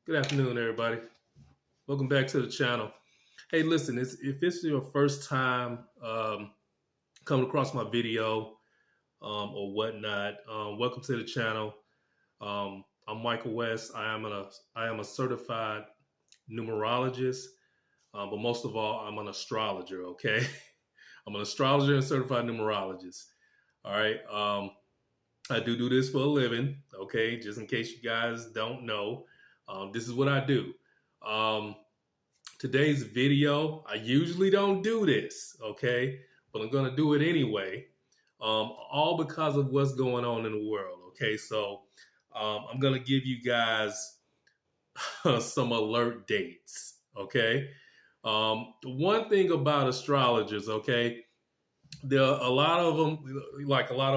Good afternoon, everybody. Welcome back to the channel. Hey, listen, if this is your first time coming across my video or whatnot, welcome to the channel. I'm Michael West. I am a certified numerologist, but most of all, I'm an astrologer. Okay, I'm an astrologer and certified numerologist. All right. I do this for a living. Okay, just in case you guys don't know, this is what I do. Um, Today's video, I usually don't do this, okay, but I'm gonna do it anyway, all because of what's going on in the world. Okay, so I'm gonna give you guys some alert dates. Okay, one thing about astrologers, okay, there are a lot of them, like a lot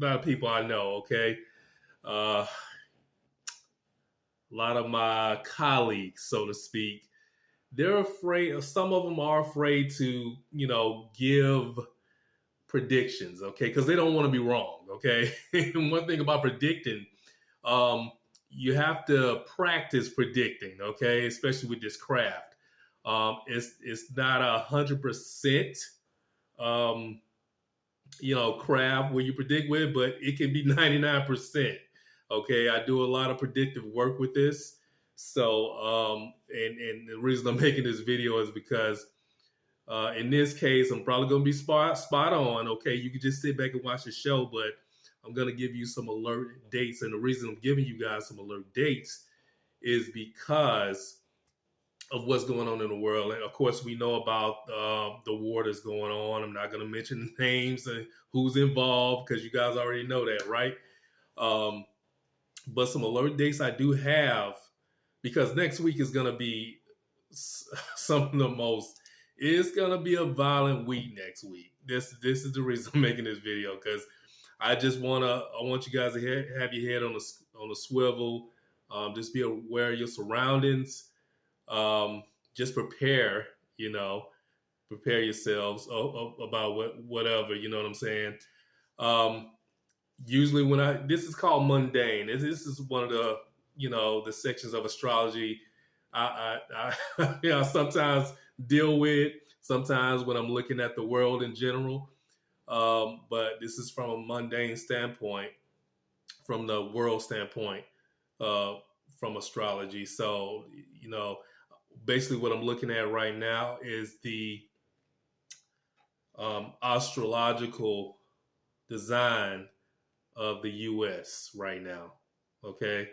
of people I know. Okay, a lot of my colleagues, so to speak, they're afraid. Some of them are afraid to, give predictions, okay, because they don't want to be wrong, okay. And one thing about predicting, um, you have to practice predicting, okay, especially with this craft. It's not 100%, um, craft where you predict with, but it can be 99%. Okay, I do a lot of predictive work with this. So, and the reason I'm making this video is because in this case, I'm probably going to be spot on. Okay, you can just sit back and watch the show, but I'm going to give you some alert dates. And the reason I'm giving you guys some alert dates is because of what's going on in the world. And of course, we know about the war that's going on. I'm not going to mention names and who's involved because you guys already know that, right? But some alert dates I do have, because next week is going to be some of the most. It's going to be a violent week next week. This is the reason I'm making this video, because I want you guys to have your head on a swivel. Just be aware of your surroundings. Just prepare, prepare yourselves about whatever, you know what I'm saying? Usually this is called mundane. This is one of the, the sections of astrology I sometimes deal with, sometimes when I'm looking at the world in general. But this is from a mundane standpoint, from the world standpoint, from astrology. So, basically what I'm looking at right now is the astrological design of the U.S. right now. Okay.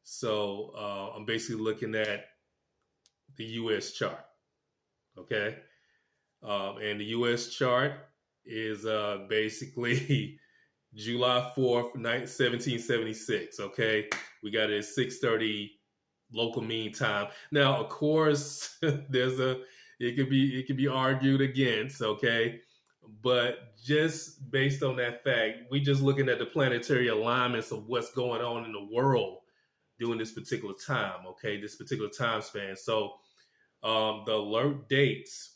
So I'm basically looking at the U.S. chart. Okay. And the U.S. chart is basically July 4th, 1776. Okay. We got it at 6:30 local mean time. Now, of course, it could be argued against, okay? But just based on that fact, we just looking at the planetary alignments of what's going on in the world during this particular time, okay? This particular time span. So the alert dates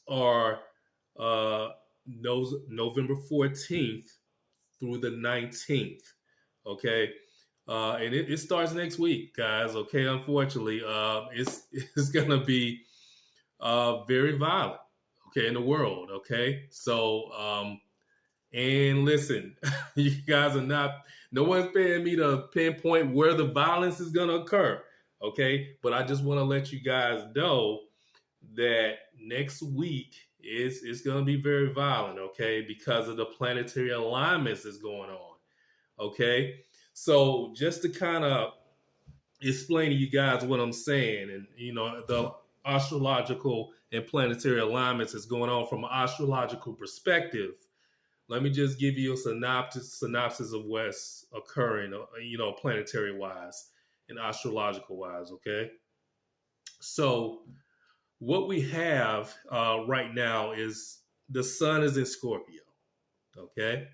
are November 14th through the 19th, okay? And it starts next week, guys. Okay, unfortunately, it's gonna be very violent. Okay, in the world. Okay, so and listen, you guys are not. No one's paying me to pinpoint where the violence is gonna occur. Okay, but I just want to let you guys know that next week is gonna be very violent. Okay, because of the planetary alignments that's going on. Okay. So just to kind of explain to you guys what I'm saying, and the astrological and planetary alignments is going on from an astrological perspective. Let me just give you a synopsis of what's occurring, planetary wise and astrological wise. Okay. So what we have right now is the sun is in Scorpio. Okay.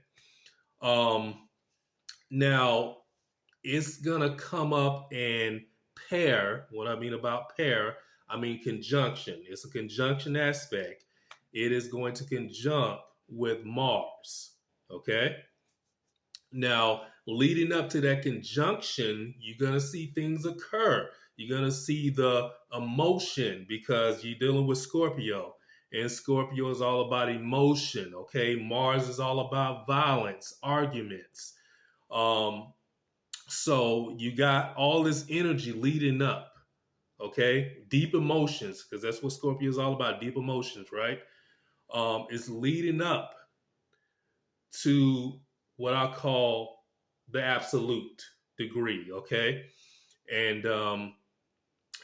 Now, it's going to come up and pair. What I mean about pair, I mean conjunction. It's a conjunction aspect. It is going to conjunct with Mars. Okay? Now, leading up to that conjunction, you're going to see things occur. You're going to see the emotion because you're dealing with Scorpio. And Scorpio is all about emotion, okay? Mars is all about violence, arguments. So you got all this energy leading up, okay? Deep emotions, because that's what Scorpio is all about, deep emotions, right? It's leading up to what I call the absolute degree, okay? And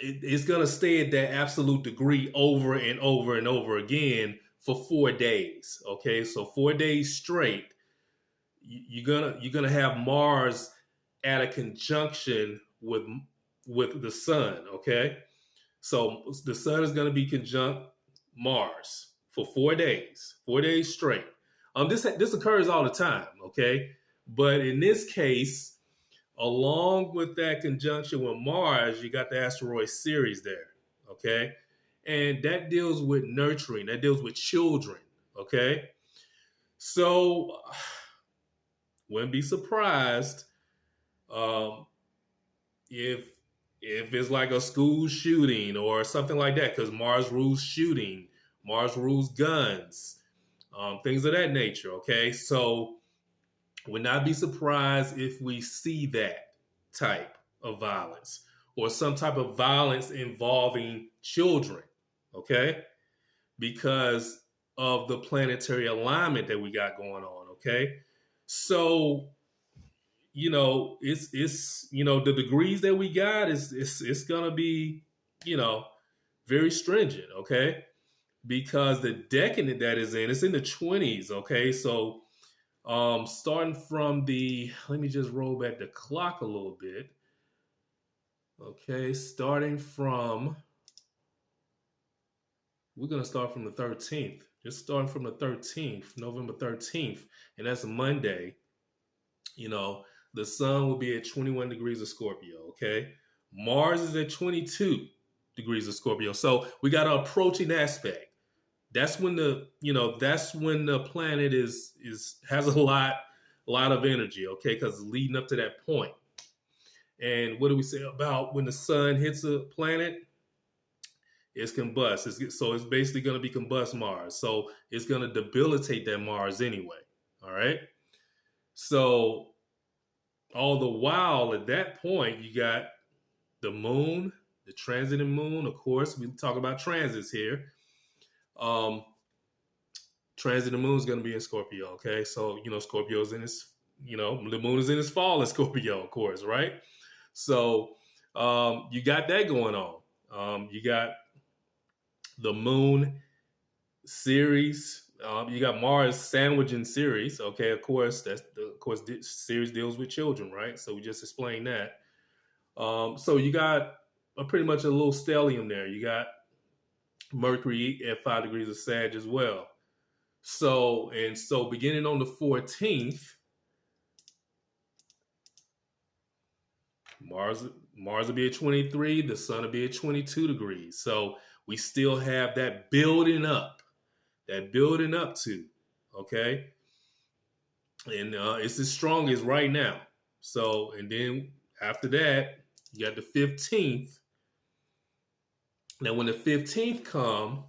it's going to stay at that absolute degree over and over and over again for 4 days, okay? So 4 days straight, you're gonna have Mars at a conjunction with the Sun, okay? So the Sun is going to be conjunct Mars for 4 days straight. This occurs all the time, okay? But in this case, along with that conjunction with Mars, you got the asteroid Ceres there, okay? And that deals with nurturing, that deals with children, okay? So, wouldn't be surprised if it's like a school shooting or something like that, because Mars rules shooting, Mars rules guns, things of that nature, okay? So, would not be surprised if we see that type of violence or some type of violence involving children, okay? Because of the planetary alignment that we got going on, okay? So, it's the degrees that we got it's gonna be, very stringent, okay? Because the decade that is it's in the 20s, okay? So starting from let me just roll back the clock a little bit. Okay, we're going to start from the 13th. Just starting from the 13th, November 13th, and that's a Monday. The Sun will be at 21 degrees of Scorpio, okay? Mars is at 22 degrees of Scorpio. So we got an approaching aspect. That's when the planet has a lot of energy, okay? Because it's leading up to that point. And what do we say about when the Sun hits a planet? It's combust. It's basically going to be combust Mars. So it's going to debilitate that Mars anyway. All right. So all the while at that point, you got the Moon, the transiting Moon. Of course, we talk about transits here. Transit the Moon is going to be in Scorpio, okay? So, Scorpio's in its, the Moon is in its fall in Scorpio, of course, right? So, you got that going on. You got the Moon Ceres. You got Mars sandwiching Ceres, okay? Of course, Ceres deals with children, right? So we just explained that. So you got pretty much a little stellium there. You got Mercury at 5 degrees of Sag as well. So beginning on the 14th, Mars will be at 23, the Sun will be at 22 degrees. So we still have that building up to, okay? And it's as strong as right now. So, and then after that, you got the 15th. Now, when the 15th come,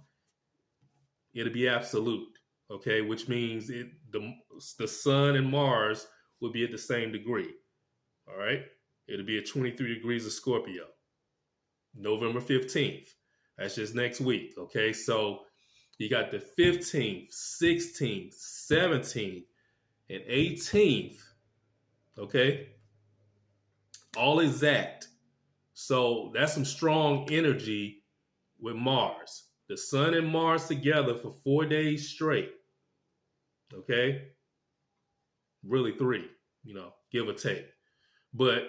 it'll be absolute. Okay, which means the Sun and Mars will be at the same degree. All right, it'll be at 23 degrees of Scorpio, November 15th. That's just next week. Okay, so you got the 15th, 16th, 17th, and 18th. Okay, all exact. So that's some strong energy with Mars. The Sun and Mars together for 4 days straight. Okay, really 3, give or take. But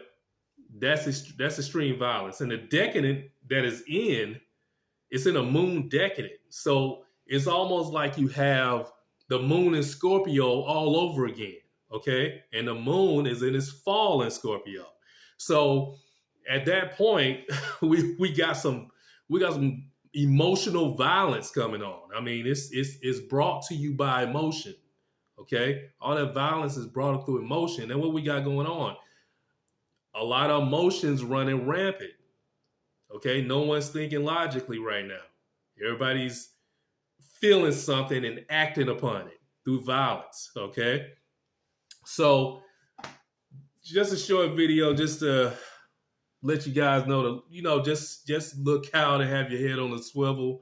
that's extreme violence. And the decadent that is it's in a Moon decadent. So it's almost like you have the Moon in Scorpio all over again. Okay, and the Moon is in its fall in Scorpio. So at that point, we got some emotional violence coming on. I mean, it's brought to you by emotion. Okay, all that violence is brought up through emotion. And what we got going on? A lot of emotions running rampant. Okay, no one's thinking logically right now. Everybody's feeling something and acting upon it through violence. Okay, so just a short video, just to let you guys know to just look out and have your head on the swivel.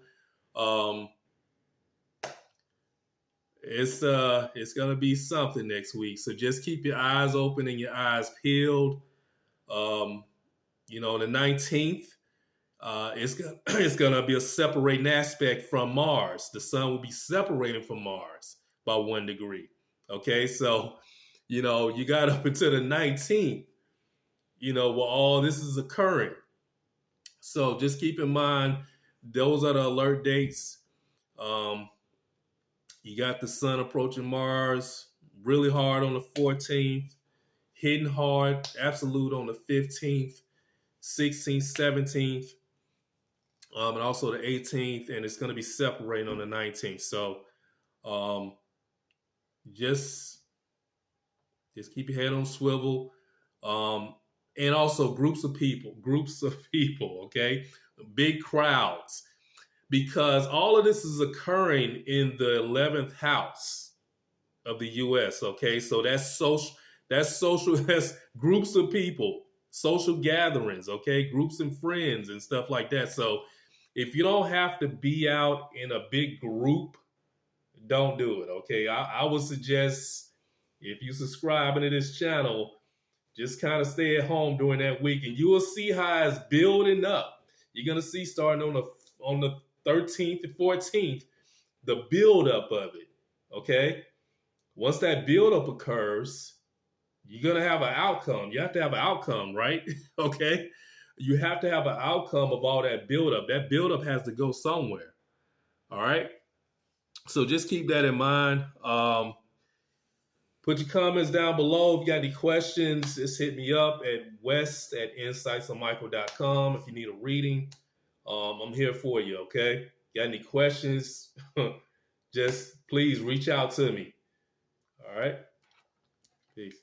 Um, it's gonna be something next week, so just keep your eyes open and your eyes peeled. Um, the 19th, it's gonna be a separating aspect from Mars. The sun will be separating from Mars by 1 degree. Okay, so you got up until the 19th, where all this is occurring. So just keep in mind those are the alert dates. Um, you got the sun approaching Mars really hard on the 14th, hitting hard, absolute on the 15th, 16th, 17th, and also the 18th, and it's going to be separating on the 19th. So um, just keep your head on swivel. And also groups of people, okay? Big crowds, because all of this is occurring in the 11th house of the U.S., okay? So that's social, that's groups of people, social gatherings, okay? Groups and friends and stuff like that. So if you don't have to be out in a big group, don't do it, okay? I would suggest, if you subscribing to this channel, just kind of stay at home during that week, and you will see how it's building up. You're gonna see starting on the 13th and 14th, the build up of it. Okay, once that build up occurs, you're gonna have an outcome. You have to have an outcome, right? Okay, you have to have an outcome of all that build up. That build up has to go somewhere. All right, so just keep that in mind. Put your comments down below. If you got any questions, just hit me up at west@insightsonmichael.com. If you need a reading, I'm here for you, okay? Got any questions, just please reach out to me. All right? Peace.